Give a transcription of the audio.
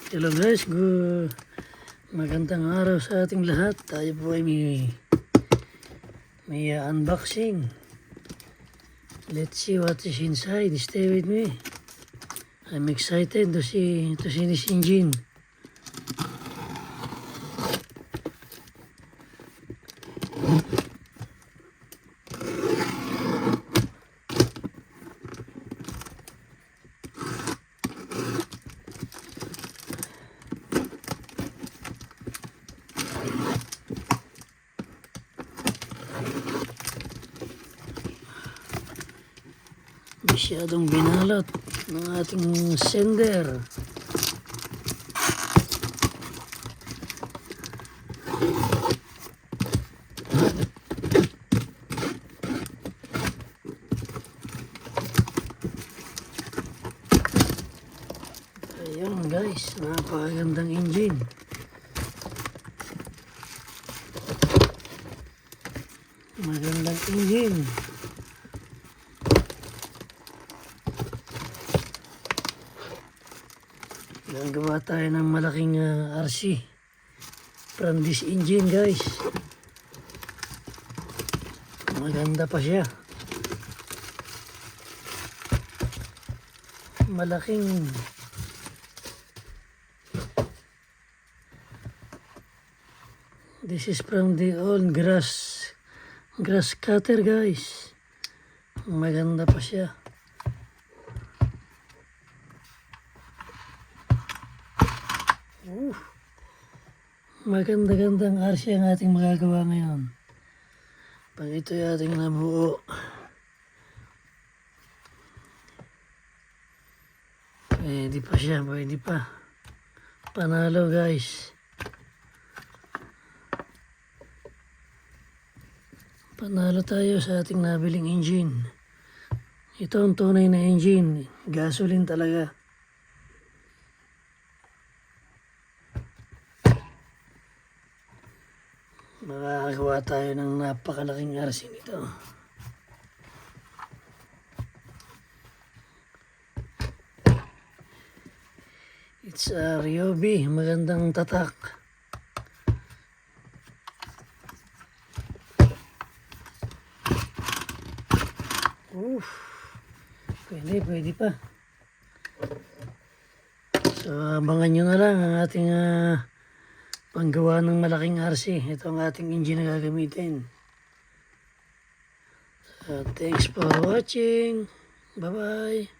Hello guys, magandang araw sa ating lahat. Tayo po ay may unboxing. Let's see what is inside. Stay with me. I'm excited to see this engine. Masyadong binalot ng ating sender. Ayan guys, napakagandang engine. Magandang engine. Gagawa tayo ng malaking RC from this engine guys. Maganda pa siya. Malaking this is from the old grass cutter guys. Maganda pa siya. Maganda-gandang RC ang ating magagawa ngayon. Pag ito'y ating nabuo, pwede pa siya, pwede pa. Panalo guys. Panalo tayo sa ating nabiling engine. Ito ang tunay na engine. Gasoline talaga. Makakagawa tayo ng napakalaking RC nito. It's a Ryobi. Magandang tatak. Pwede pa. So abangan nyo na lang ang ating panggawa ng malaking RC. Ito ang ating engine na gagamitin. So, thanks for watching. Bye-bye.